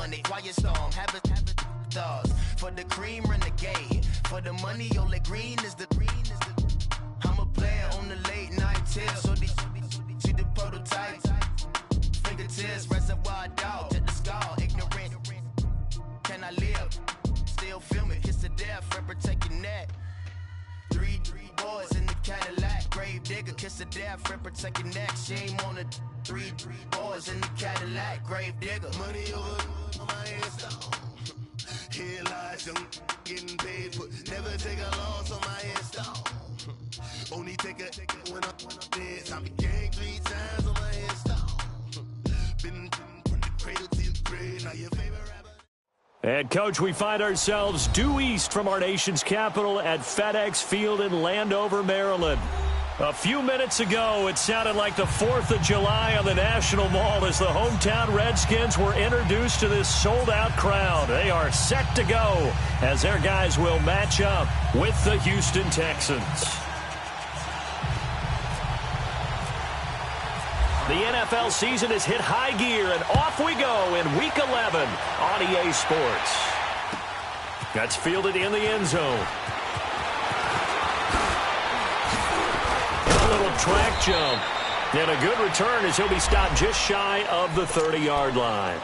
money, quiet storm, have a thoughts. For the cream, renegade. For the money, Ole Green is the I'm a player on the late night tip. So these see the prototype. Fingertips, reservoir dog, to the skull, ignorant. Can I live? Still film it, kiss to death, rep protect your neck. Three boys in the Cadillac, grave digger, kiss to death, rep protect your neck. Shame on the three boys in the Cadillac, grave digger. Money over my headstone. Here lies young, getting paid, but never take a loss on my headstone. Only take a when I'm dead. Time to gang 3 times on my headstone. Been from the cradle to your grave, now your favorite rapper. And, Coach, we find ourselves due east from our nation's capital at FedEx Field in Landover, Maryland. A few minutes ago, it sounded like the 4th of July on the National Mall as the hometown Redskins were introduced to this sold-out crowd. They are set to go as their guys will match up with the Houston Texans. The NFL season has hit high gear, and off we go in Week 11 on EA Sports. That's fielded in the end zone. A little track jump. And a good return as he'll be stopped just shy of the 30-yard line.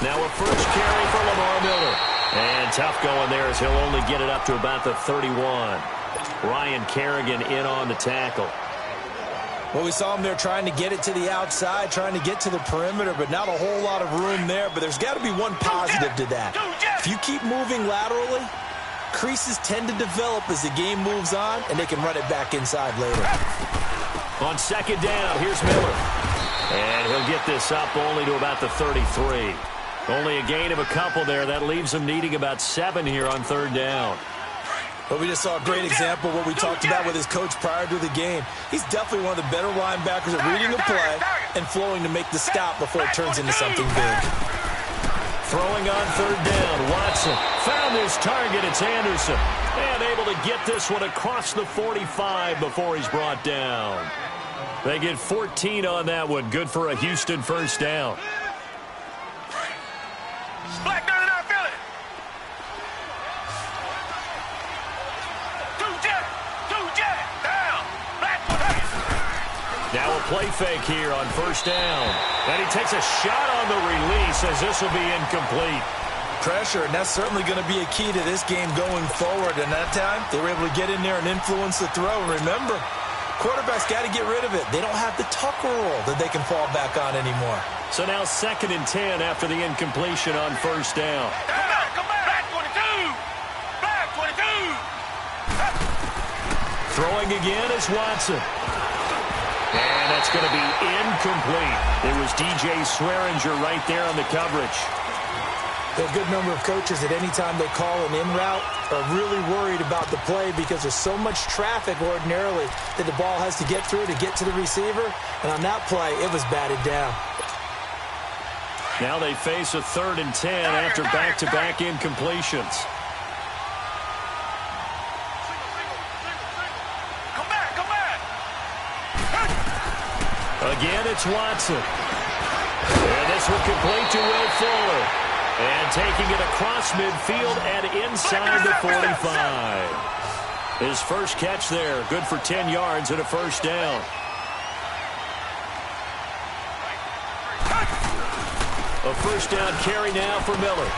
Now a first carry for Lamar Miller. And tough going there as he'll only get it up to about the 31. Ryan Kerrigan in on the tackle. Well, we saw him there trying to get it to the outside, trying to get to the perimeter, but not a whole lot of room there. But there's got to be one positive to that. If you keep moving laterally, creases tend to develop as the game moves on, and they can run it back inside later. On second down, here's Miller. And he'll get this up only to about the 33. Only a gain of a couple there. That leaves him needing about 7 here on third down. But we just saw a great example of what we talked about with his coach prior to the game. He's definitely one of the better linebackers at reading a play and flowing to make the stop before it turns into something big. Throwing on third down, Watson found his target. It's Anderson. And able to get this one across the 45 before he's brought down. They get 14 on that one. Good for a Houston first down. Black dirty not feeling. Two jet, down. Black one. Now a play fake here on first down. And he takes a shot on the release as this will be incomplete. Pressure, and that's certainly going to be a key to this game going forward. And that time, they were able to get in there and influence the throw. And remember, quarterback's got to get rid of it. They don't have the tucker roll that they can fall back on anymore. So now 2nd and 10 after the incompletion on first down. Come back. Black 22. Black 22. Throwing again is Watson. And that's going to be incomplete. It was DJ Swearinger right there on the coverage. A good number of coaches at any time they call an in route are really worried about the play because there's so much traffic ordinarily that the ball has to get through to get to the receiver. And on that play, it was batted down. Now they face a 3rd and 10 after back-to-back incompletions. Come back. Again, it's Watson. And this will complete to Will Fuller. And taking it across midfield and inside the 45. His first catch there, good for 10 yards and a first down. A first down carry now for Miller.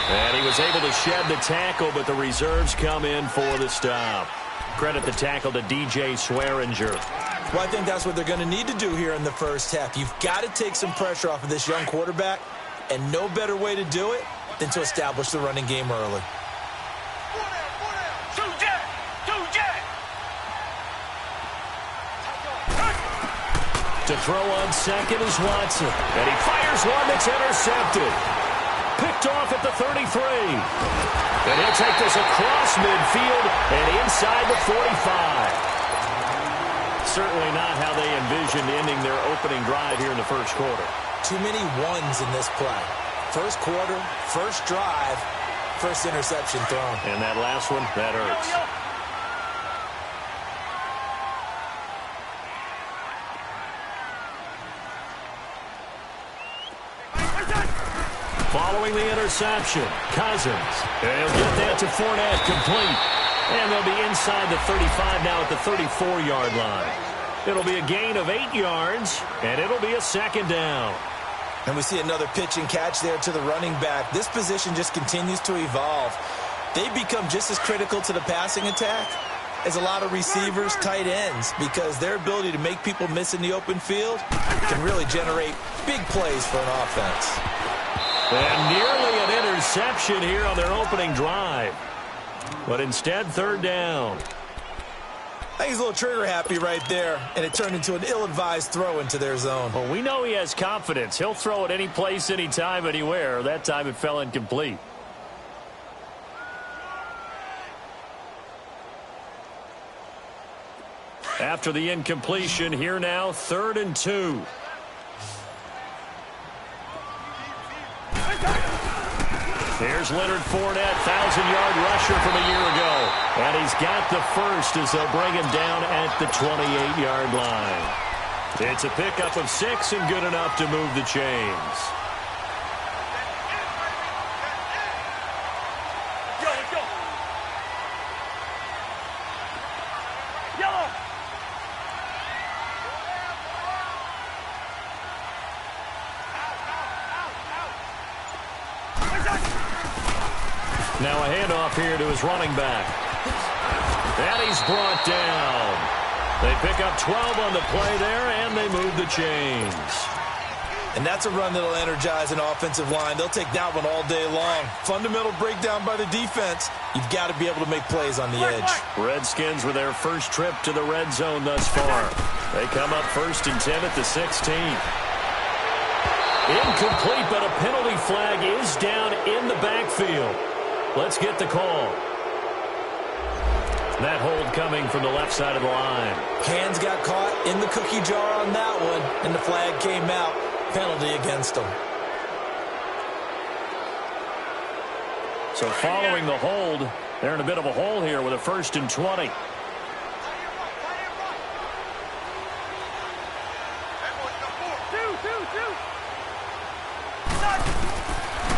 And he was able to shed the tackle, but the reserves come in for the stop. Credit the tackle to DJ Swearinger. Well, I think that's what they're going to need to do here in the first half. You've got to take some pressure off of this young quarterback, and no better way to do it than to establish the running game early. Two jet. To throw on second is Watson. And he fires one that's intercepted. Picked picked off at the 33. And he'll take this across midfield and inside the 45. Certainly not how they envisioned ending their opening drive here in the first quarter. Too many ones in this play. First quarter, first drive, first interception thrown. And that last one, that hurts. Following the interception, Cousins. He'll get that to Fournette, complete. And they'll be inside the 35 now at the 34-yard line. It'll be a gain of 8 yards, and it'll be a second down. And we see another pitch and catch there to the running back. This position just continues to evolve. They become just as critical to the passing attack as a lot of receivers, tight ends, because their ability to make people miss in the open field can really generate big plays for an offense. And nearly an interception here on their opening drive. But instead, third down. I think he's a little trigger happy right there, and it turned into an ill-advised throw into their zone. Well, we know he has confidence. He'll throw it any place, anytime, anywhere. That time it fell incomplete. After the incompletion, here now, 3rd and 2. Here's Leonard Fournette, 1,000-yard rusher from a year ago. And he's got the first as they'll bring him down at the 28-yard line. It's a pickup of 6 and good enough to move the chains. Let's go. Yellow. Now a handoff here to his running back. And he's brought down. They pick up 12 on the play there, and they move the chains. And that's a run that'll energize an offensive line. They'll take that one all day long. Fundamental breakdown by the defense. You've got to be able to make plays on the edge. Redskins with their first trip to the red zone thus far. They come up 1st and 10 at the 16. Incomplete, but a penalty flag is down in the backfield. Let's get the call. That hold coming from the left side of the line. Hands got caught in the cookie jar on that one, and the flag came out. Penalty against them. So following the hold, they're in a bit of a hole here with a 1st and 20.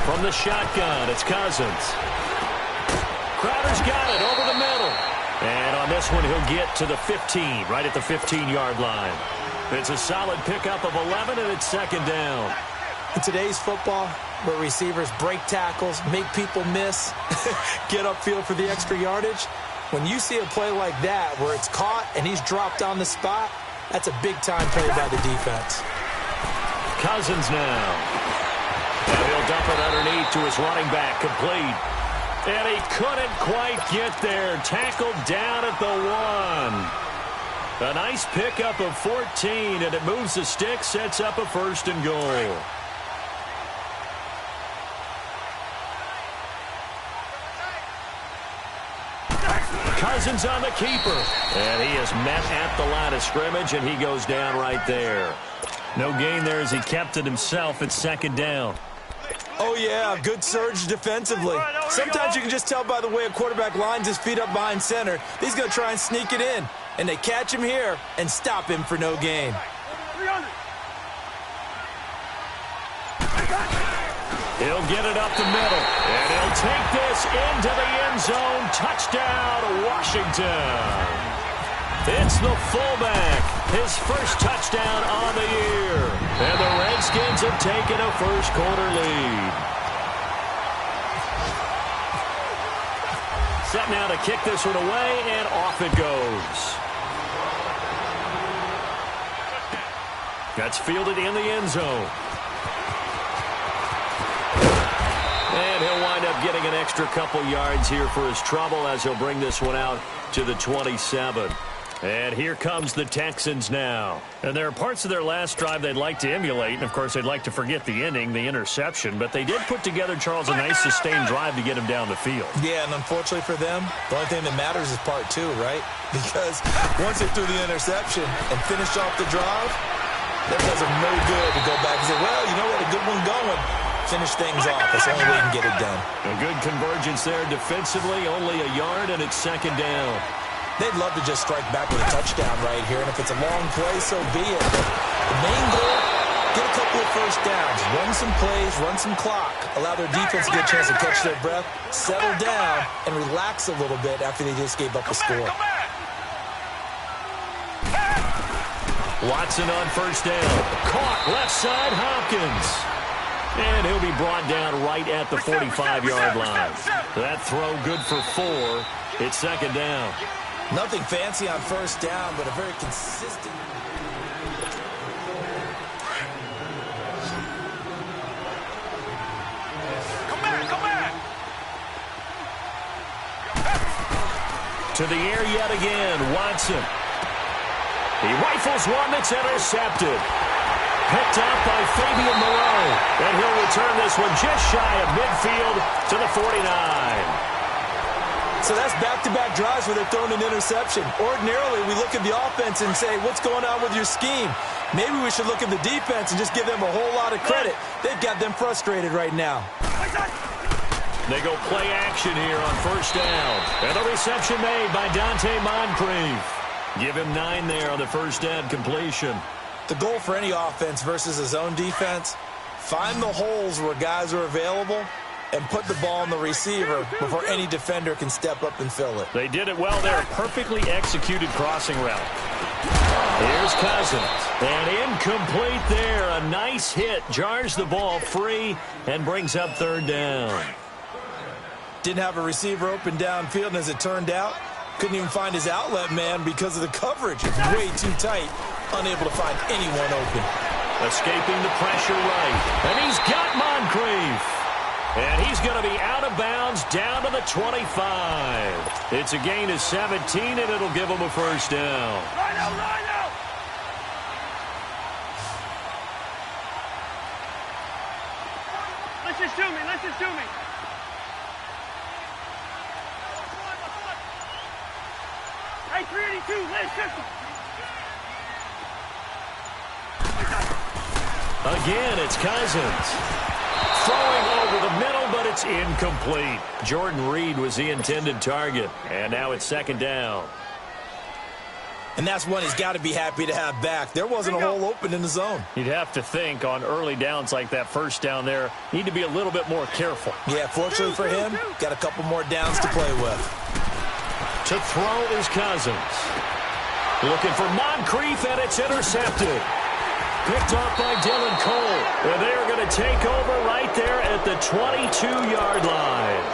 From the shotgun, it's Cousins. Crowder's got it over the middle. And on this one, he'll get to the 15, right at the 15-yard line. It's a solid pickup of 11, and it's second down. In today's football, where receivers break tackles, make people miss, get upfield for the extra yardage, when you see a play like that where it's caught and he's dropped on the spot, that's a big-time play by the defense. Cousins now. And he'll dump it underneath to his running back, complete. And he couldn't quite get there. Tackled down at the 1. A nice pickup of 14, and it moves the stick, sets up a 1st and goal. Cousins on the keeper. And he is met at the line of scrimmage, and he goes down right there. No gain there as he kept it himself at second down. Oh, yeah, good surge defensively. Sometimes you can just tell by the way a quarterback lines his feet up behind center. He's going to try and sneak it in. And they catch him here and stop him for no gain. He'll get it up the middle. And he'll take this into the end zone. Touchdown, Washington. It's the fullback. His first touchdown on the year. And the Redskins have taken a first quarter lead. Set now to kick this one away, and off it goes. That's fielded in the end zone. And he'll wind up getting an extra couple yards here for his trouble as he'll bring this one out to the 27. And here comes the Texans now. And there are parts of their last drive they'd like to emulate. And, of course, they'd like to forget the inning, the interception. But they did put together, Charles, a nice sustained drive to get him down the field. Yeah, and unfortunately for them, the only thing that matters is part two, right? Because once they threw the interception and finished off the drive, that does them no good to go back and say, well, you know what, a good one going. Finish things off. That's the only way you can get it done. A good convergence there defensively, only a yard, and it's second down. They'd love to just strike back with a touchdown right here, and if it's a long play, so be it. But the main goal, get a couple of first downs, run some plays, run some clock, allow their defense to get a chance to catch their breath, settle down, and relax a little bit after they just gave up a score. Watson on first down. Caught left side, Hopkins. And he'll be brought down right at the 45-yard line. That throw good for 4. It's second down. Nothing fancy on first down, but a very consistent. Come back. To the air yet again, Watson. He rifles one that's intercepted. Picked up by Fabian Moreau. And he'll return this one just shy of midfield to the 49. So that's back-to-back drives where they're throwing an interception. Ordinarily, we look at the offense and say, what's going on with your scheme? Maybe we should look at the defense and just give them a whole lot of credit. They've got them frustrated right now. They go play action here on first down. And the reception made by Dante Moncrief. Give him 9 there on the first down completion. The goal for any offense versus a zone defense, find the holes where guys are available and put the ball on the receiver before any defender can step up and fill it. They did it well there. Perfectly executed crossing route. Here's Cousins. And incomplete there. A nice hit. Jars the ball free and brings up third down. Didn't have a receiver open downfield, and as it turned out, couldn't even find his outlet man because of the coverage. It's way too tight. Unable to find anyone open. Escaping the pressure right. And he's got Moncrief. And he's going to be out of bounds down to the 25. It's a gain of 17, and it'll give him a first down. Rhino! Listen to me. Hey, 382, listen. Again, it's Cousins. Throwing over the middle, but it's incomplete. Jordan Reed was the intended target, and now it's second down. And that's one he's got to be happy to have back. There wasn't a hole open in the zone. You'd have to think on early downs like that first down there, need to be a little bit more careful. Yeah, fortunately for him, got a couple more downs to play with. To throw is Cousins. Looking for Moncrief, and it's intercepted. Picked off by Dylan Cole. And they are going to take over right there at the 22-yard line.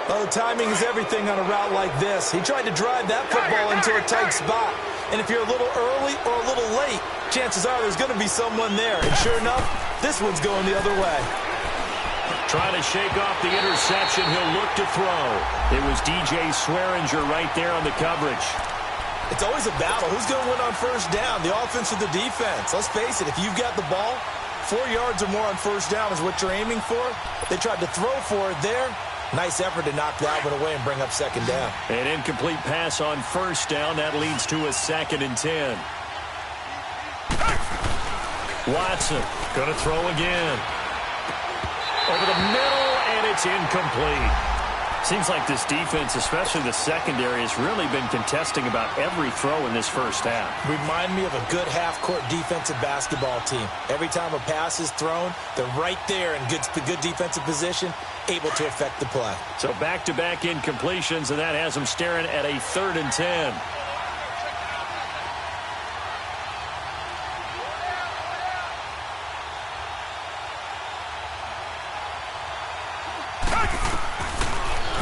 Well, timing is everything on a route like this. He tried to drive that football into a tight spot. And if you're a little early or a little late, chances are there's going to be someone there. And sure enough, this one's going the other way. Trying to shake off the interception. He'll look to throw. It was DJ Swearinger right there on the coverage. It's always a battle. Who's going to win on first down, the offense or the defense? Let's face it, if you've got the ball, 4 yards or more on first down is what you're aiming for. They tried to throw for it there. Nice effort to knock that one away and bring up second down. An incomplete pass on first down. That leads to a 2nd and 10. Watson going to throw again. Over the middle, and it's incomplete. Seems like this defense, especially the secondary, has really been contesting about every throw in this first half. Remind me of a good half-court defensive basketball team. Every time a pass is thrown, they're right there in good defensive position, able to affect the play. So back-to-back incompletions, and that has them staring at a 3rd and 10.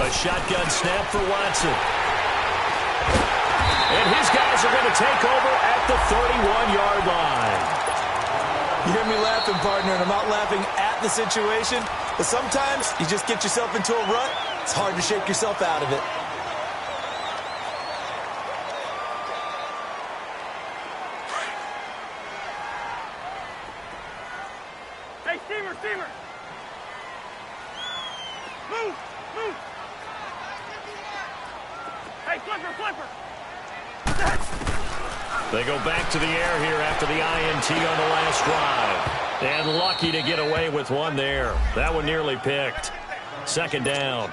A shotgun snap for Watson. And his guys are going to take over at the 31-yard line. You hear me laughing, partner, and I'm not laughing at the situation, but sometimes you just get yourself into a rut. It's hard to shake yourself out of it. Move! Move! Hey, flipper! They go back to the air here after the INT on the last drive. And lucky to get away with one there. That one nearly picked. Second down.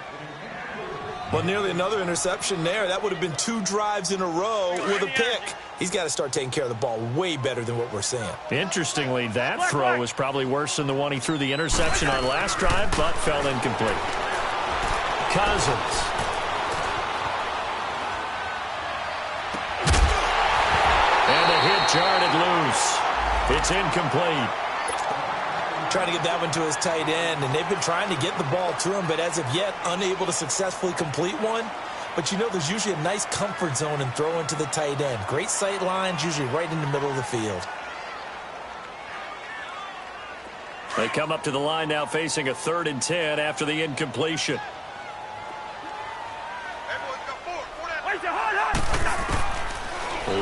Well, nearly another interception there. That would have been 2 drives in a row with a pick. He's got to start taking care of the ball way better than what we're seeing. Interestingly, that throw was probably worse than the one he threw the interception on last drive, but fell incomplete. Cousins. And the hit jarred it loose. It's incomplete. Trying to get that one to his tight end, and they've been trying to get the ball to him, but as of yet, unable to successfully complete one. But you know, there's usually a nice comfort zone in throwing to the tight end. Great sight lines, usually right in the middle of the field. They come up to the line now facing a 3rd and 10 after the incompletion.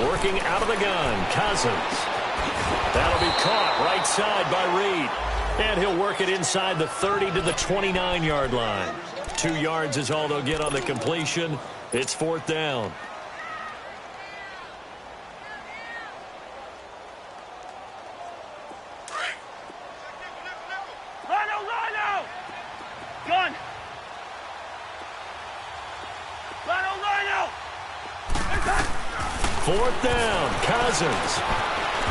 Working out of the gun, Cousins. That'll be caught right side by Reed. And he'll work it inside the 30 to the 29-yard line. 2 yards is all they'll get on the completion. It's 4th down. Lino! Gun! Lino! 4th down, Cousins.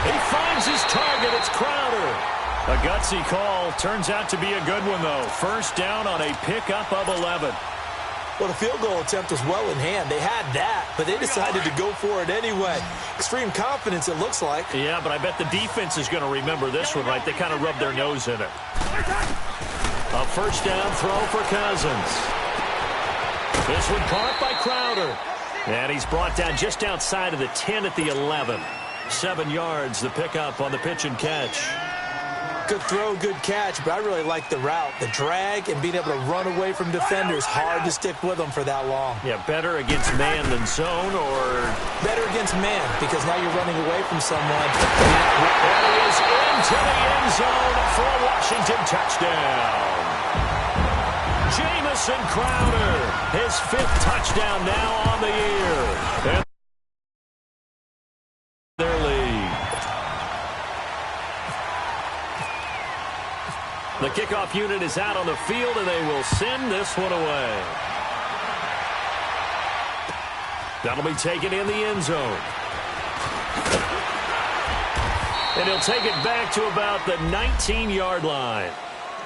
He finds his target. It's Crowder. A gutsy call. Turns out to be a good one, though. First down on a pickup of 11. Well, the field goal attempt was well in hand. They had that, but they decided to go for it anyway. Extreme confidence, it looks like. Yeah, but I bet the defense is going to remember this one, right? They kind of rubbed their nose in it. A first down throw for Cousins. This one caught by Crowder. And he's brought down just outside of the 10 at the 11. 7 yards, the pickup on the pitch and catch. Good throw, good catch, but I really like the route. The drag and being able to run away from defenders. Hard to stick with them for that long. Yeah, better against man than zone, or... Better against man, because now you're running away from someone. And he is into the end zone for a Washington touchdown. Jamison Crowder, his 5th touchdown now on the year. And their lead. The kickoff unit is out on the field, and they will send this one away. That'll be taken in the end zone. And he'll take it back to about the 19-yard line.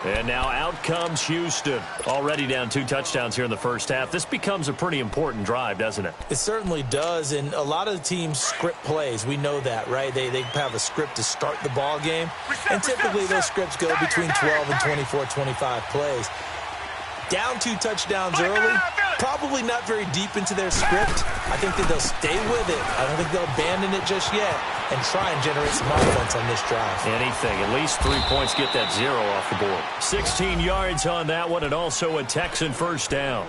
And now out comes Houston. Already down 2 touchdowns here in the first half. This becomes a pretty important drive, doesn't it? It certainly does, and a lot of the teams script plays. We know that, right? They have a script to start the ball game, and typically those scripts go between 12 and 24, 25 plays. Down 2 touchdowns early, probably not very deep into their script. I think that they'll stay with it. I don't think they'll abandon it just yet and try and generate some offense on this drive. Anything. At least 3 points, get that 0 off the board. 16 yards on that one, and also a Texan first down.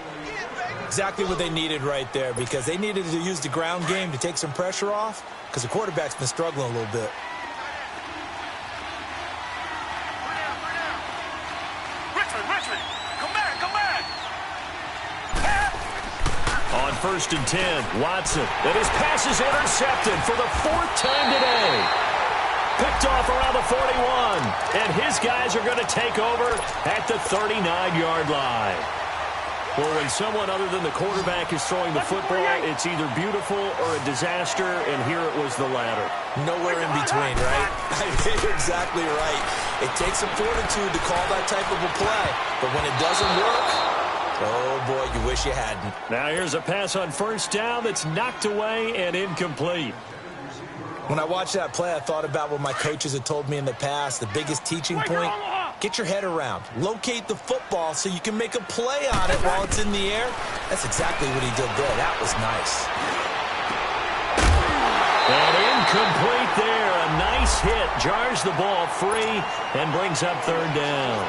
Exactly what they needed right there, because they needed to use the ground game to take some pressure off, because the quarterback's been struggling a little bit. Richmond! Come back! On 1st and 10, Watson. And his pass is intercepted for the 4th time today. Picked off around the 41. And his guys are going to take over at the 39-yard line. Well, when someone other than the quarterback is throwing the football, it's either beautiful or a disaster, and here it was the latter. Nowhere in between, right? You're exactly right. It takes some fortitude to call that type of a play, but when it doesn't work, oh boy, you wish you hadn't. Now here's a pass on first down that's knocked away and incomplete. When I watched that play, I thought about what my coaches had told me in the past. The biggest teaching point, get your head around. Locate the football so you can make a play on it while it's in the air. That's exactly what he did there. That was nice. And incomplete there. A nice hit. Jars the ball free and brings up 3rd down.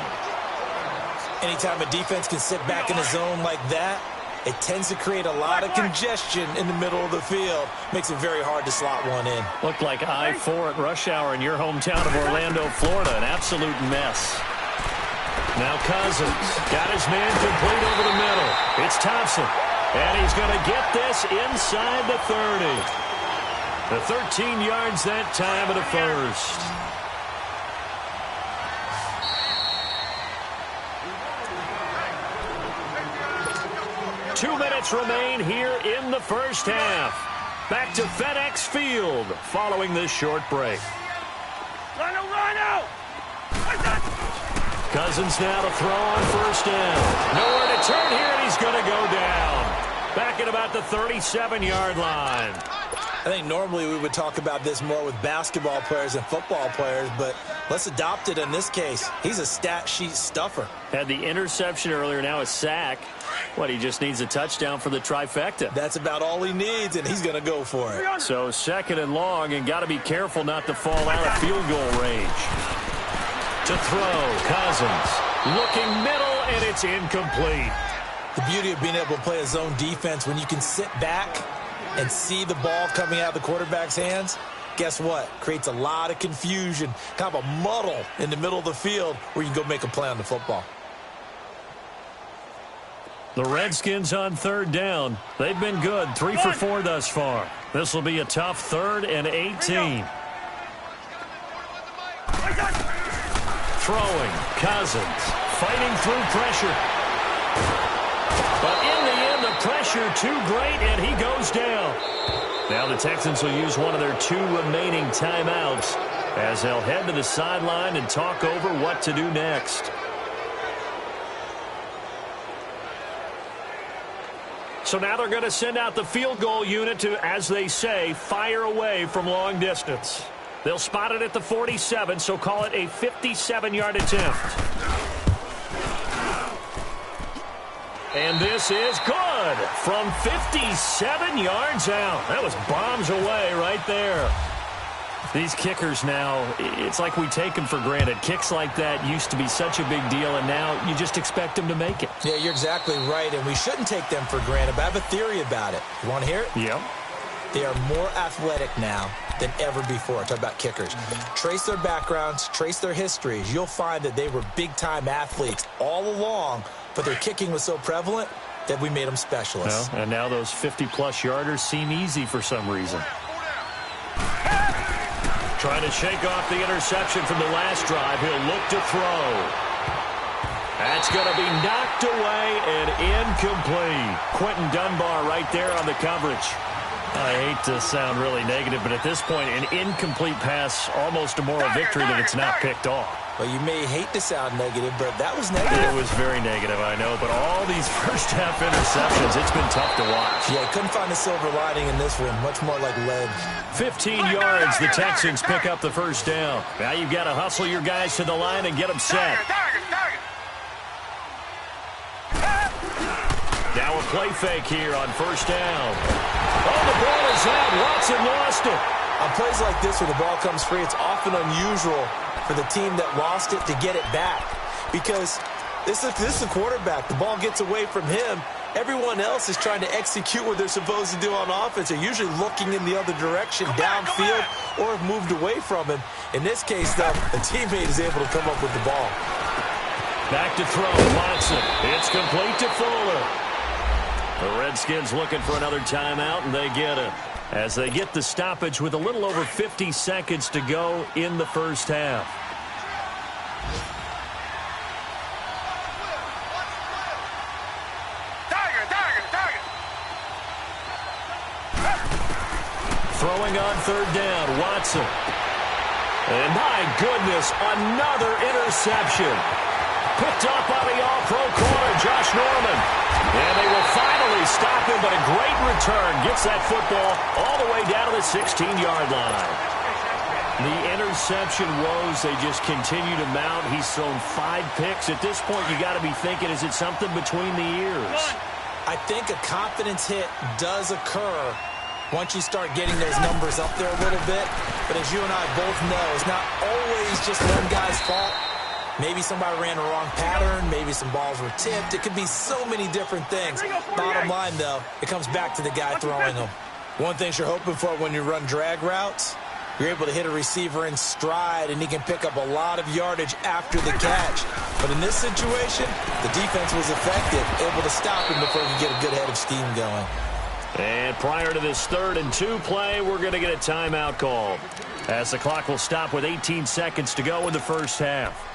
Anytime a defense can sit back in a zone like that, it tends to create a lot of congestion in the middle of the field. Makes it very hard to slot one in. Looked like I-4 at rush hour in your hometown of Orlando, Florida. An absolute mess. Now Cousins got his man complete over the middle. It's Thompson. And he's going to get this inside the 30. The 13 yards that time of the first. Two minutes remain here in the first half. Back to FedEx Field following this short break. Rhino! Cousins now to throw on first down. Nowhere to turn here, and he's going to go down. Back at about the 37-yard line. I think normally we would talk about this more with basketball players and football players, but let's adopt it in this case. He's a stat sheet stuffer. Had the interception earlier, now a sack. What, he just needs a touchdown for the trifecta. That's about all he needs, and he's going to go for it. So second and long, and got to be careful not to fall out of field goal range. To throw, Cousins. Looking middle, and it's incomplete. The beauty of being able to play a zone defense when you can sit back and see the ball coming out of the quarterback's hands, guess what? Creates a lot of confusion, kind of a muddle in the middle of the field where you can go make a play on the football. The Redskins on third down. They've been good, 3 for 4 thus far. This will be a tough 3rd and 18. Throwing, Cousins, fighting through pressure. But in the end, the pressure too great, and he goes down. Now the Texans will use one of their 2 remaining timeouts as they'll head to the sideline and talk over what to do next. So now they're going to send out the field goal unit to, as they say, fire away from long distance. They'll spot it at the 47, so call it a 57-yard attempt. And this is good from 57 yards out. That was bombs away right there. These kickers now, it's like we take them for granted. Kicks like that used to be such a big deal, and now you just expect them to make it. Yeah, you're exactly right, and we shouldn't take them for granted, but I have a theory about it. You want to hear it? Yep. They are more athletic now than ever before. Talk about kickers. Trace their backgrounds, trace their histories. You'll find that they were big-time athletes all along, but their kicking was so prevalent that we made them specialists. Well, and now those 50-plus yarders seem easy for some reason. Trying to shake off the interception from the last drive. He'll look to throw. That's going to be knocked away and incomplete. Quentin Dunbar right there on the coverage. I hate to sound really negative, but at this point, an incomplete pass, almost a moral victory that it's not picked off. Well, you may hate to sound negative, but that was negative. It was very negative, I know, but all these first-half interceptions, it's been tough to watch. Yeah, couldn't find a silver lining in this one. Much more like lead. 15 yards, the Texans pick up the first down. Now you've got to hustle your guys to the line and get them set. Now a play fake here on first down. Oh, the ball is out. Watson lost it. On plays like this where the ball comes free, it's often unusual for the team that lost it to get it back. Because this is a quarterback. The ball gets away from him. Everyone else is trying to execute what they're supposed to do on offense. They're usually looking in the other direction, downfield, or have moved away from him. In this case, though, a teammate is able to come up with the ball. Back to throw, Watson. It's complete to Fuller. The Redskins looking for another timeout, and they get it. As they get the stoppage with a little over 50 seconds to go in the first half. Throwing on third down, Watson. And my goodness, another interception. Picked up by the all-pro corner, Josh Norman. And they will finally stop him, but a great return. Gets that football all the way down to the 16-yard line. The interception woes, they just continue to mount. He's thrown 5 picks. At this point, you got to be thinking, is it something between the ears? I think a confidence hit does occur once you start getting those numbers up there a little bit. But as you and I both know, it's not always just one guy's fault. Maybe somebody ran a wrong pattern. Maybe some balls were tipped. It could be so many different things. Bottom line, though, it comes back to the guy throwing them. One thing you're hoping for when you run drag routes, you're able to hit a receiver in stride, and he can pick up a lot of yardage after the catch. But in this situation, the defense was effective, able to stop him before he could get a good head of steam going. And prior to this 3rd and 2 play, we're going to get a timeout called, as the clock will stop with 18 seconds to go in the first half.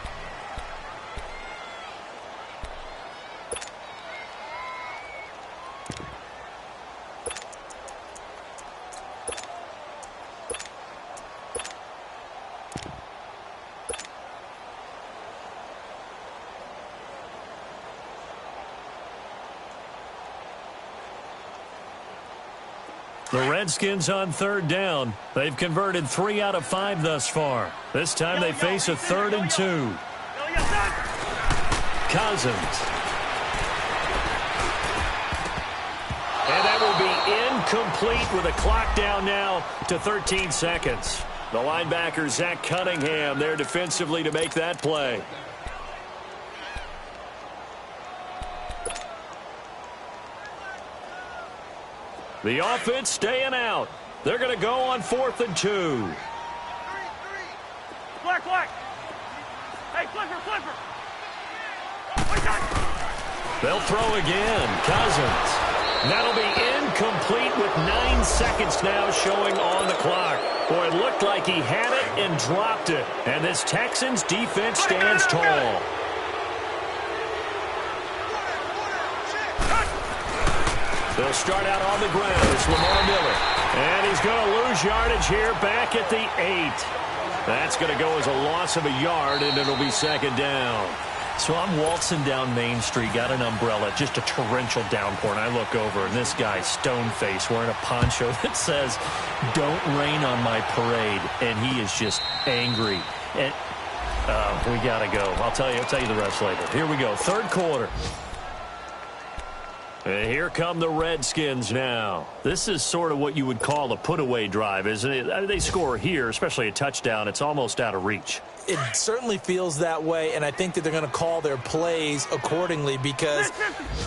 The Redskins on 3rd down. They've converted 3 out of 5 thus far. This time they face a 3rd and 2. Cousins. And that will be incomplete with a clock down now to 13 seconds. The linebacker, Zach Cunningham, there defensively to make that play. The offense staying out. They're going to go on 4th and 2. Flag. Hey, flipper. They'll throw again. Cousins. That'll be incomplete with 9 seconds now showing on the clock. Boy, it looked like he had it and dropped it. And this Texans defense stands tall. They'll start out on the ground. It's Lamar Miller. And he's going to lose yardage here back at the 8. That's going to go as a loss of a yard, and it'll be 2nd down. So I'm waltzing down Main Street, got an umbrella, just a torrential downpour, and I look over, and this guy, stone-faced, wearing a poncho that says, "Don't rain on my parade," and he is just angry. And we got to go. I'll tell you the rest later. Here we go, 3rd quarter. And here come the Redskins now. This is sort of what you would call a put-away drive, isn't it? They score here, especially a touchdown. It's almost out of reach. It certainly feels that way, and I think that they're going to call their plays accordingly, because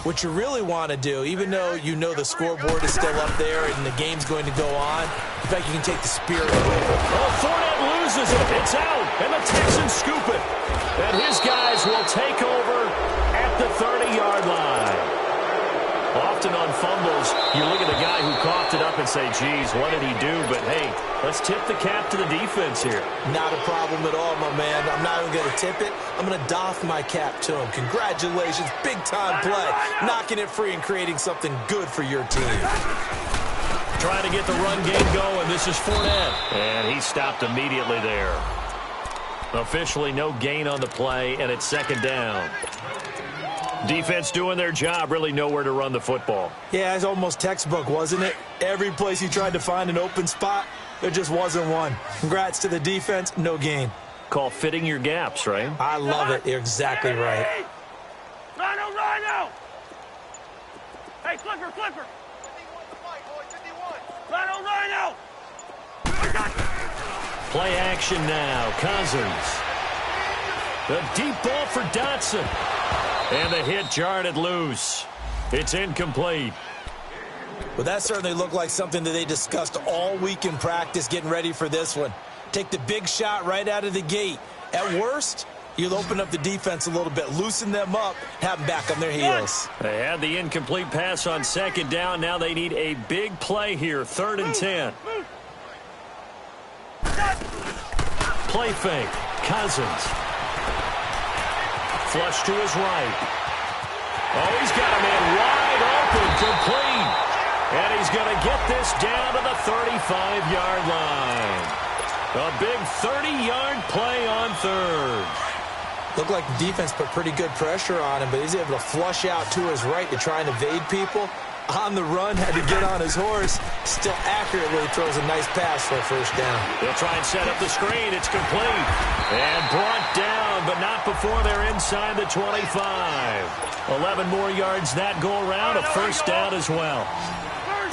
what you really want to do, even though you know the scoreboard is still up there and the game's going to go on, in fact, you can take the spirit away. Oh, Fournette loses it. It's out, and the Texans scoop it. And his guys will take over at the 30-yard line. Often on fumbles, you look at the guy who coughed it up and say, geez, what did he do? But, hey, let's tip the cap to the defense here. Not a problem at all, my man. I'm not even going to tip it. I'm going to doff my cap to him. Congratulations, big-time play. Knocking it free and creating something good for your team. Trying to get the run game going. This is Fournette. And he stopped immediately there. Officially no gain on the play, and it's 2nd down. Defense doing their job, really nowhere to run the football. Yeah, it's almost textbook, wasn't it? Every place he tried to find an open spot, there just wasn't one. Congrats to the defense, no gain. Call fitting your gaps, right? I love it. You're exactly right. Rhino! Hey, flipper! Rhino! Play action now. Cousins. The deep ball for Dotson. And the hit jarred it loose. It's incomplete. Well, that certainly looked like something that they discussed all week in practice getting ready for this one. Take the big shot right out of the gate. At worst, you'll open up the defense a little bit, loosen them up, have them back on their heels. They had the incomplete pass on 2nd down. Now they need a big play here, 3rd and 10. Play fake. Cousins. Flush to his right. Oh, he's got a man wide open, complete. And he's going to get this down to the 35-yard line. A big 30-yard play on 3rd. Looked like the defense put pretty good pressure on him, but he's able to flush out to his right to try and evade people. On the run, had to get on his horse. Still accurately throws a nice pass for a 1st down. They'll try and set up the screen. It's complete. And brought down, but not before they're inside the 25. 11 more yards that go around, a 1st down as well.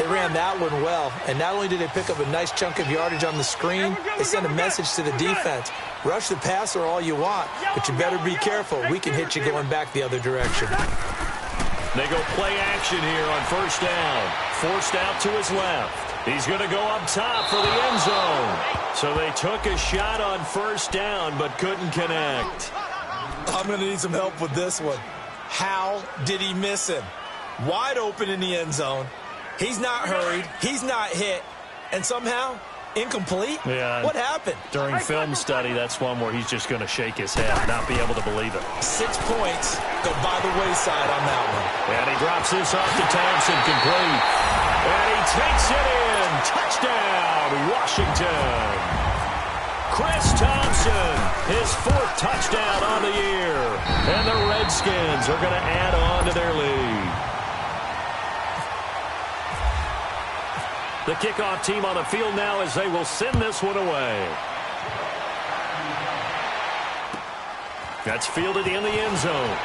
They ran that one well, and not only did they pick up a nice chunk of yardage on the screen, they sent a message to the defense. Rush the passer all you want, but you better be careful. We can hit you going back the other direction. They go play action here on 1st down. Forced out to his left. He's going to go up top for the end zone. So they took a shot on 1st down but couldn't connect. I'm going to need some help with this one. How did he miss him? Wide open in the end zone. He's not hurried. He's not hit. And somehow, incomplete? Yeah. What happened? During film study, that's one where he's just going to shake his head, not be able to believe it. 6 points go by the wayside on that one. And he drops this off to Thompson, complete. And he takes it in. Touchdown, Washington. Chris Thompson, his 4th touchdown on the year. And the Redskins are going to add on to their lead. The kickoff team on the field now as they will send this one away. That's fielded in the end zone.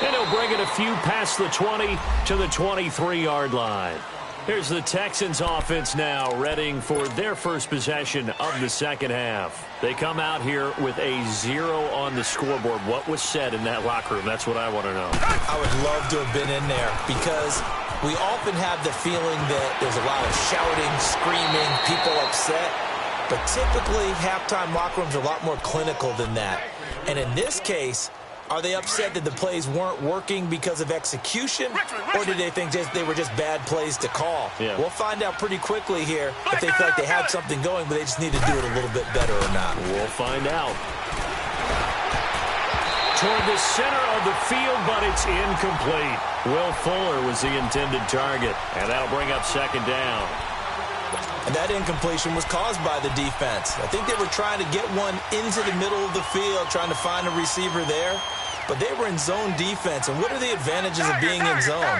And he'll bring it a few past the 20 to the 23-yard line. Here's the Texans offense now, readying for their first possession of the second half. They come out here with a 0 on the scoreboard. What was said in that locker room? That's what I want to know. I would love to have been in there because we often have the feeling that there's a lot of shouting, screaming, people upset. But typically, halftime locker rooms are a lot more clinical than that. And in this case, are they upset that the plays weren't working because of execution, or did they think they were just bad plays to call? Yeah. We'll find out pretty quickly here if they feel like they had something going, but they just need to do it a little bit better or not. We'll find out. Toward the center of the field, but it's incomplete. Will Fuller was the intended target, and that'll bring up second down. And that incompletion was caused by the defense. I think they were trying to get one into the middle of the field, trying to find a receiver there. But they were in zone defense. And what are the advantages of being in zone?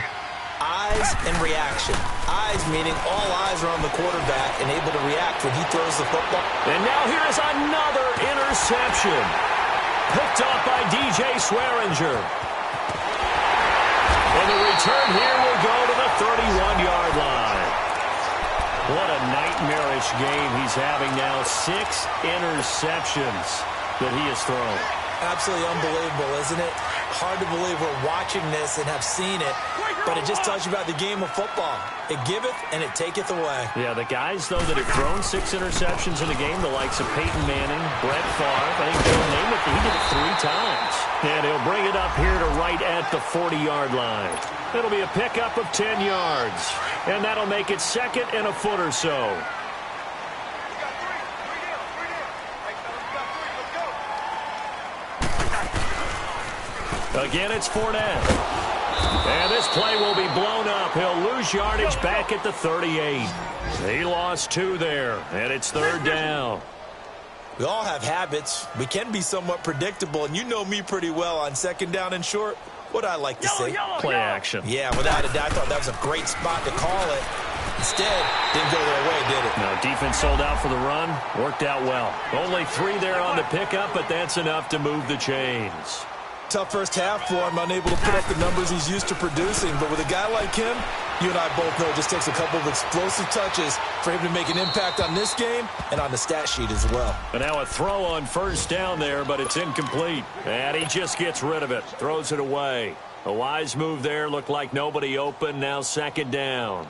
Eyes and reaction. Eyes meaning all eyes are on the quarterback and able to react when he throws the football. And now here is another interception. Picked off by DJ Swearinger. And the return here will go to the 31-yard line. What a nightmarish game he's having now. 6 interceptions that he has thrown. Absolutely unbelievable, isn't it? Hard to believe we're watching this and have seen it, but it just tells you about the game of football. It giveth and it taketh away. Yeah, the guys, though, that have thrown 6 interceptions in a game, the likes of Peyton Manning, Brett Favre, I think Joe Namath, he did it 3 times. And he'll bring it up here to right at the 40-yard line. It'll be a pickup of 10 yards, and that'll make it second and a foot or so. Again, it's Fournette. And this play will be blown up. He'll lose yardage back at the 38. He lost 2 there, and it's third down. We all have habits. We can be somewhat predictable, and you know me pretty well on second down and short. What I like to say? Play action. Yeah, without a doubt, I thought that was a great spot to call it. Instead, didn't go their way, did it? No, defense sold out for the run. Worked out well. Only 3 there on the pickup, but that's enough to move the chains. Tough first half for him, unable to put up the numbers he's used to producing. But with a guy like him, you and I both know it just takes a couple of explosive touches for him to make an impact on this game and on the stat sheet as well. And now a throw on first down there, but it's incomplete. And he just gets rid of it, throws it away. A wise move there, looked like nobody open, now second down.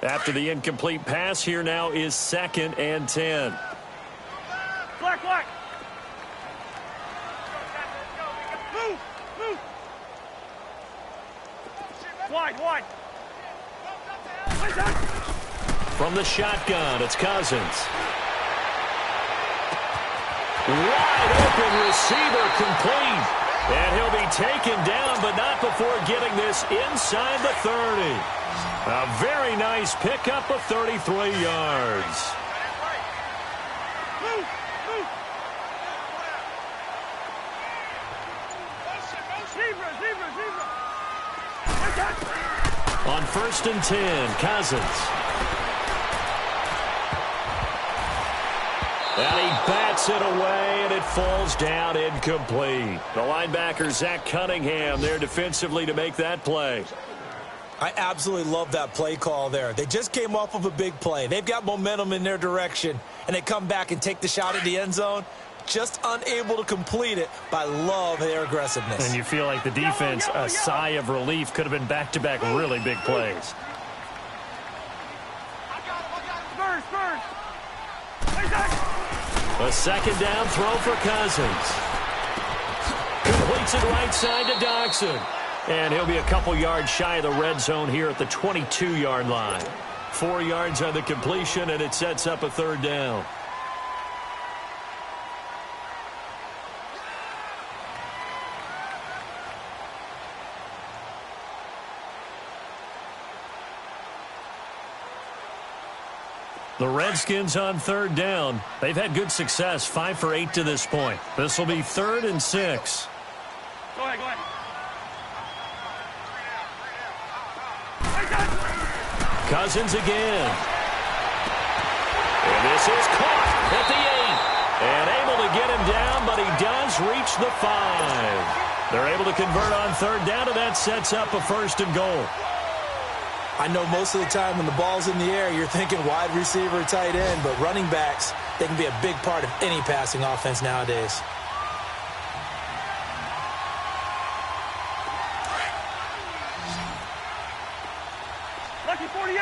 After the incomplete pass, here now is 2nd and 10. Black. Move. Wide. From the shotgun, it's Cousins. Wide open receiver complete. And he'll be taken down, but not before getting this inside the 30. A very nice pickup of 33 yards. On 1st and 10, Cousins. And he bats it away, and it falls down incomplete. The linebacker, Zach Cunningham, there defensively to make that play. I absolutely love that play call there. They just came off of a big play. They've got momentum in their direction, and they come back and take the shot at the end zone. just unable to complete it, but I love their aggressiveness. And you feel like the defense, a sigh of relief, could have been back-to-back really big plays. A second down throw for Cousins. Completes it right side to Dodson. And he'll be a couple yards shy of the red zone here at the 22-yard line. 4 yards on the completion, and it sets up a third down. The Redskins on third down. They've had good success, 5 for 8 to this point. This will be 3rd and 6. Go ahead, go ahead. Cousins again. And this is caught at the 8. And able to get him down, but he does reach the 5. They're able to convert on third down, and that sets up a 1st and goal. I know most of the time when the ball's in the air, you're thinking wide receiver, tight end, but running backs, they can be a big part of any passing offense nowadays. Lucky 48.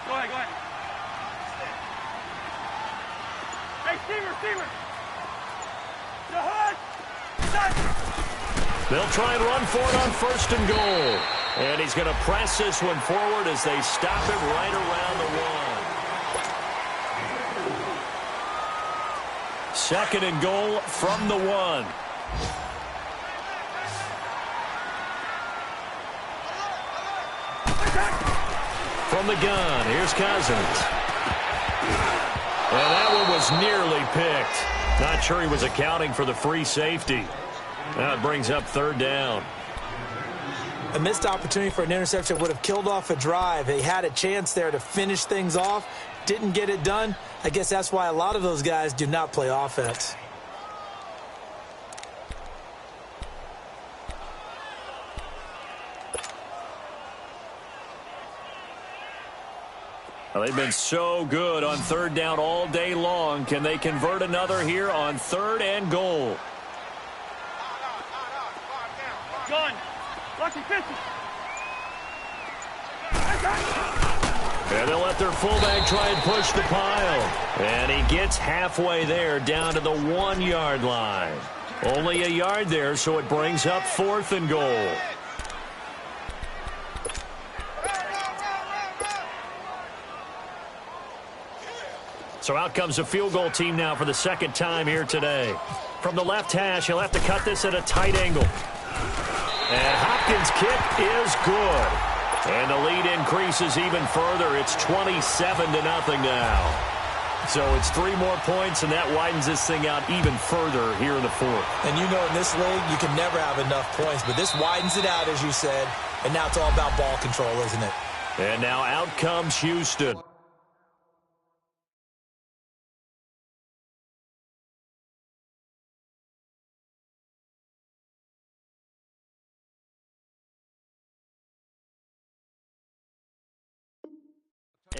Go ahead, go ahead. Hey, Steamer. The hood. They'll try and run for it on 1st and goal. And he's going to press this one forward as they stop it right around the 1. 2nd and goal from the 1. From the gun, here's Cousins. And that one was nearly picked. Not sure he was accounting for the free safety. Now it brings up 3rd down. A missed opportunity for an interception would have killed off a drive. They had a chance there to finish things off. Didn't get it done. I guess that's why a lot of those guys do not play offense. Well, they've been so good on 3rd down all day long. Can they convert another here on 3rd and goal? Gun. Lucky 50. And they'll let their fullback try and push the pile. And he gets halfway there down to the 1-yard line. Only a yard there, so it brings up 4th and goal. So out comes a field goal team now for the 2nd time here today. From the left hash, he'll have to cut this at a tight angle. And Hopkins' kick is good. And the lead increases even further. It's 27-0 now. So it's 3 more points, and that widens this thing out even further here in the 4th. And you know in this league, you can never have enough points, but this widens it out, as you said. And now it's all about ball control, isn't it? And now out comes Houston.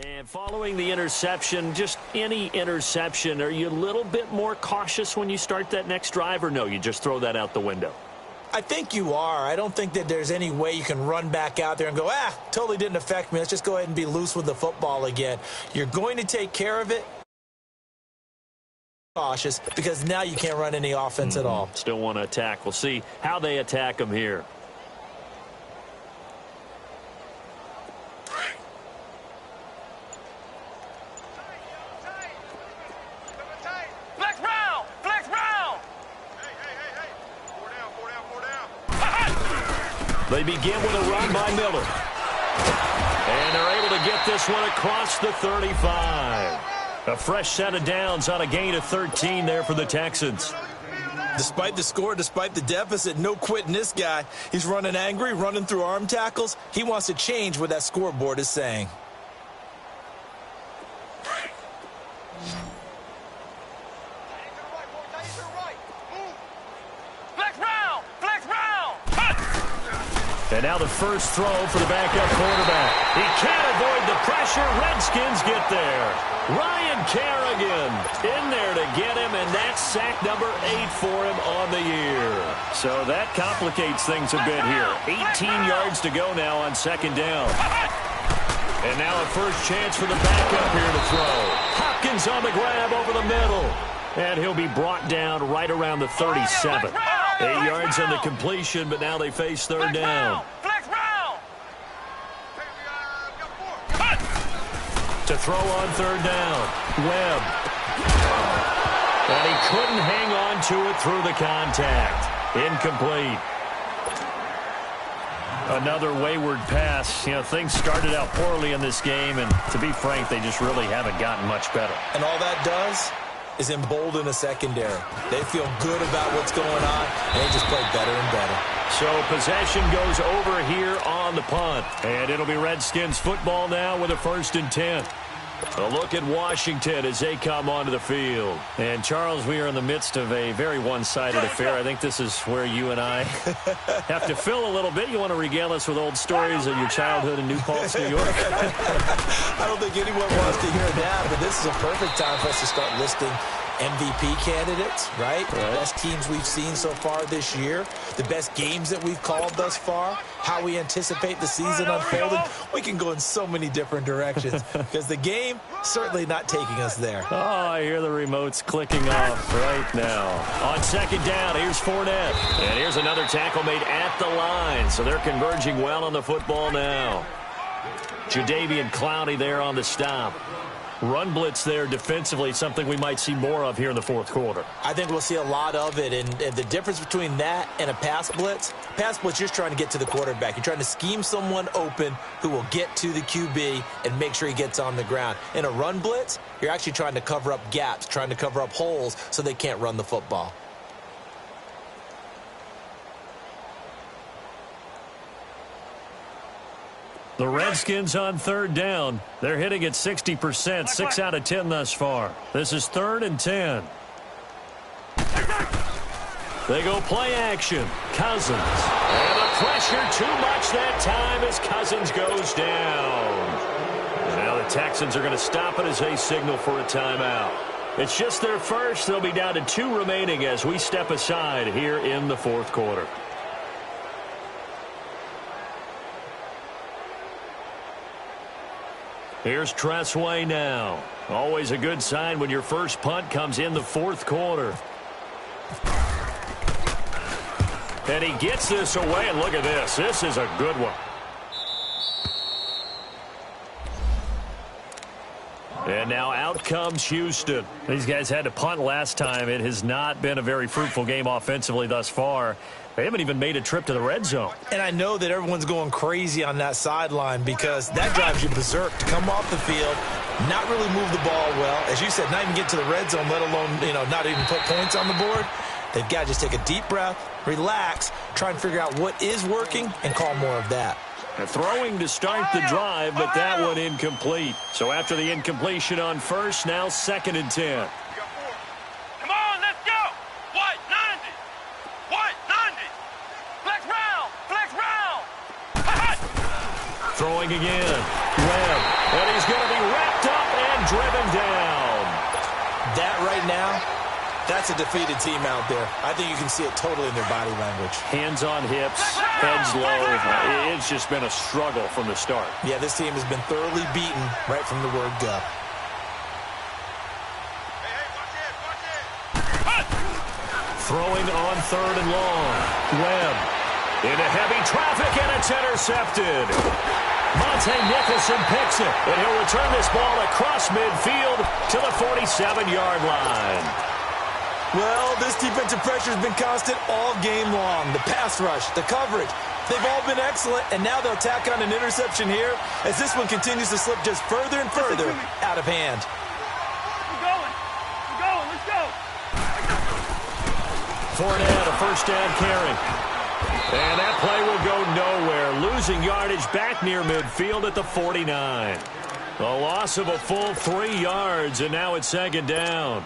And following the interception, just any interception, are you a little bit more cautious when you start that next drive, or no, you just throw that out the window? I think you are. I don't think that there's any way you can run back out there and go, totally didn't affect me. Let's just go ahead and be loose with the football again. You're going to take care of it. Cautious, because now you can't run any offense at all. Still want to attack. We'll see how they attack them here. They begin with a run by Miller. And they're able to get this one across the 35. A fresh set of downs on a gain of 13 there for the Texans. Despite the score, despite the deficit, no quitting this guy. He's running angry, running through arm tackles. He wants to change what that scoreboard is saying. And now the first throw for the backup quarterback. He can't avoid the pressure. Redskins get there. Ryan Kerrigan in there to get him, and that's sack number 8 for him on the year. So that complicates things a bit here. 18 yards to go now on second down. And now a first chance for the backup here to throw. Hopkins on the grab over the middle. And he'll be brought down right around the 37. 8 yards on the completion, but now they face third down. To throw on third down, Webb. And he couldn't hang on to it through the contact. Incomplete. Another wayward pass. You know, things started out poorly in this game, and to be frank, they just really haven't gotten much better. And all that does is embolden a secondary. They feel good about what's going on, and they just play better and better. So possession goes over here on the punt. And it'll be Redskins football now with a 1st and 10. A look at Washington as they come onto the field. And, Charles, we are in the midst of a very one-sided affair. I think this is where you and I have to fill a little bit. You want to regale us with old stories of your childhood in New Paltz, New York? I don't think anyone wants to hear that, but this is a perfect time for us to start listing MVP candidates, right? The best teams we've seen so far this year, the best games that we've called thus far, how we anticipate the season unfolding. We can go in so many different directions because the game certainly not taking us there. Oh, I hear the remotes clicking off right now. On second down, here's Fournette. And here's another tackle made at the line, so they're converging well on the football now. Jadeveon Clowney there on the stop. Run blitz there defensively, something we might see more of here in the fourth quarter. I think we'll see a lot of it, and the difference between that and a pass blitz, you're just trying to get to the quarterback. You're trying to scheme someone open who will get to the QB and make sure he gets on the ground. In a run blitz, you're actually trying to cover up gaps, trying to cover up holes so they can't run the football. The Redskins on third down. They're hitting at 60%, 6 out of 10 thus far. This is 3rd and 10. They go play action. Cousins. And the pressure too much that time as Cousins goes down. And now the Texans are going to stop it as they signal for a timeout. It's just their first. They'll be down to 2 remaining as we step aside here in the fourth quarter. Here's Tressway now. Always a good sign when your first punt comes in the fourth quarter. And he gets this away, and look at this. This is a good one. And now out comes Houston. These guys had to punt last time. It has not been a very fruitful game offensively thus far. They haven't even made a trip to the red zone. And I know that everyone's going crazy on that sideline because that drives you berserk to come off the field, not really move the ball well. As you said, not even get to the red zone, let alone, not even put points on the board. They've got to just take a deep breath, relax, try and figure out what is working, and call more of that. Throwing to start the drive, but that one incomplete. So after the incompletion on first, now 2nd and 10. Come on, let's go. White 90. White 90. Flex round. Flex round. Throwing again. Webb. And he's going to be wrapped up and driven down. That right now, that's a defeated team out there. I think you can see it totally in their body language. Hands on hips, heads low. It's just been a struggle from the start. Yeah, this team has been thoroughly beaten right from the word go. Throwing on 3rd and long. Webb into heavy traffic, and it's intercepted. Monte Nicholson picks it, and he'll return this ball across midfield to the 47-yard line. Well, this defensive pressure has been constant all game long. The pass rush, the coverage, they've all been excellent, and now they'll tack on an interception here as this one continues to slip just further and further out of hand. We're going, let's go. Fournette, a first down carry. And that play will go nowhere, losing yardage back near midfield at the 49. A loss of a full 3 yards, and now it's 2nd down.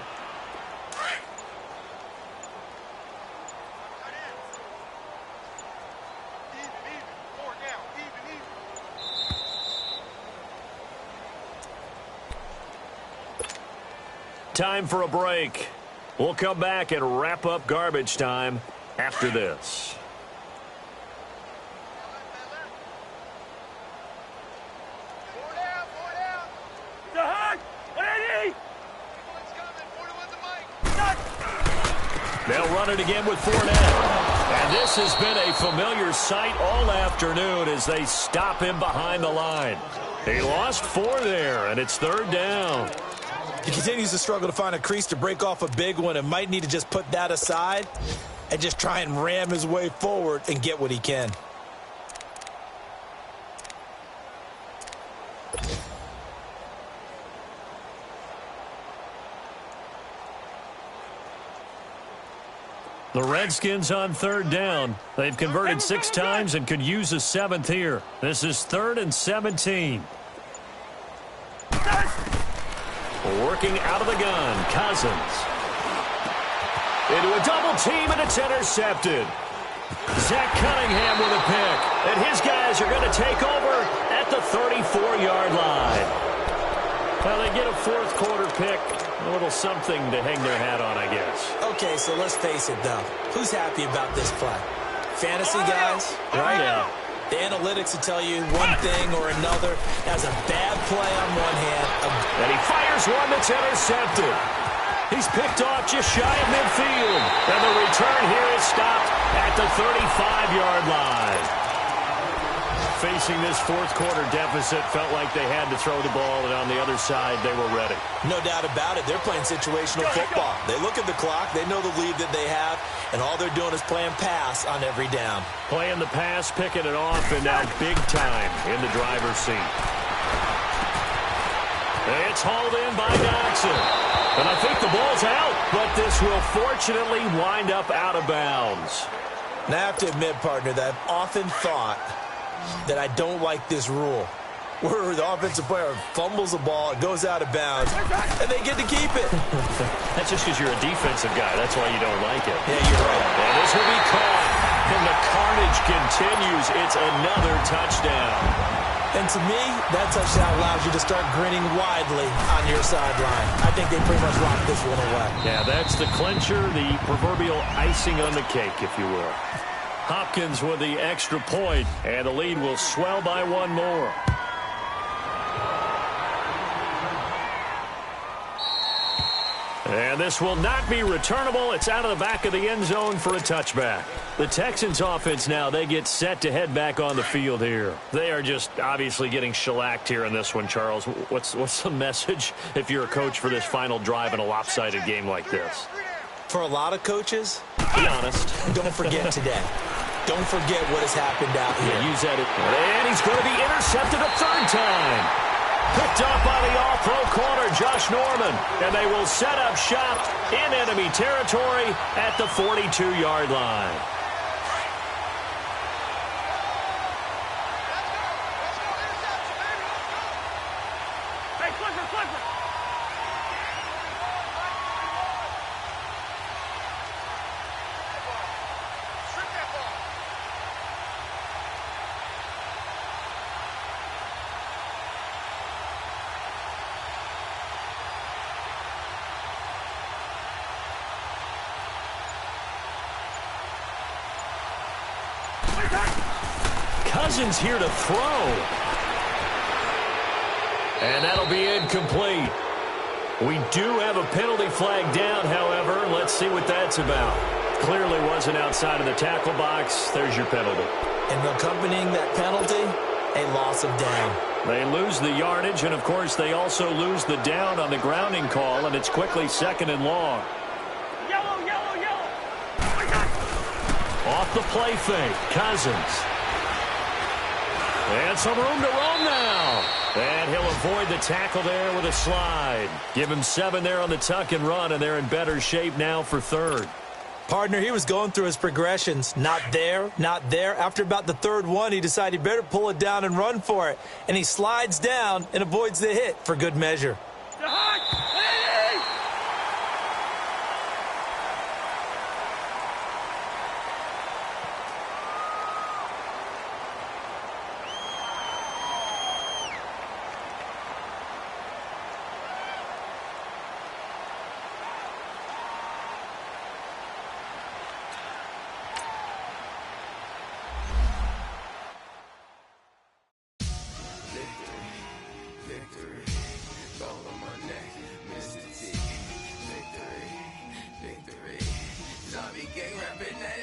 time for a break. We'll come back and wrap up garbage time after this. They'll run it again with Fournette. And this has been a familiar sight all afternoon as they stop him behind the line. He lost 4 there, and it's 3rd down. He continues to struggle to find a crease to break off a big one and might need to just put that aside and just try and ram his way forward and get what he can. The Redskins on 3rd down. They've converted 6 times and could use a 7th here. This is 3rd and 17. Working out of the gun, Cousins. Into a double team, and it's intercepted. Zach Cunningham with a pick. And his guys are going to take over at the 34-yard line. Well, they get a 4th quarter pick. A little something to hang their hat on, I guess. Okay, so let's face it, though. Who's happy about this play? Fantasy guys, right? Yeah. The analytics will tell you one thing or another. That's a bad play on one hand. And he fires one that's intercepted. He's picked off just shy of midfield. And the return here is stopped at the 35-yard line. Facing this 4th quarter deficit, felt like they had to throw the ball, and on the other side, they were ready. No doubt about it. They're playing situational football. They look at the clock. They know the lead that they have, and all they're doing is playing pass on every down. Playing the pass, picking it off, and now big time in the driver's seat. It's hauled in by Dodson. And I think the ball's out, but this will fortunately wind up out of bounds. Now, I have to admit, partner, that I've often thought that I don't like this rule, where the offensive player fumbles the ball, it goes out of bounds, and they get to keep it. That's just because you're a defensive guy. That's why you don't like it. Yeah, you're right. And this will be caught, and the carnage continues. It's another touchdown. And to me, that touchdown allows you to start grinning widely on your sideline. I think they pretty much locked this one away. Yeah, that's the clincher, the proverbial icing on the cake, if you will. Hopkins with the extra point, and the lead will swell by 1 more. And this will not be returnable. It's out of the back of the end zone for a touchback. The Texans offense now, they get set to head back on the field here. They are just obviously getting shellacked here in this one, Charles. What's the message if you're a coach for this final drive in a lopsided game like this? For a lot of coaches, be honest. Don't forget today. Don't forget what has happened out here. Yeah, use that. And he's going to be intercepted a 3rd time. Picked up by the all-pro corner, Josh Norman. And they will set up shop in enemy territory at the 42-yard line. Hey, Clifford! Cousins here to throw. And that'll be incomplete. We do have a penalty flag down, however. Let's see what that's about. Clearly wasn't outside of the tackle box. There's your penalty. And accompanying that penalty, a loss of down. They lose the yardage, and, of course, they also lose the down on the grounding call, and it's quickly 2nd and long. Yellow! Off the play fake, Cousins. And some room to roam now. And he'll avoid the tackle there with a slide. Give him 7 there on the tuck and run, and they're in better shape now for 3rd. Partner, he was going through his progressions. Not there, not there. After about the 3rd one, he decided he better pull it down and run for it. And he slides down and avoids the hit for good measure. gang reppin' that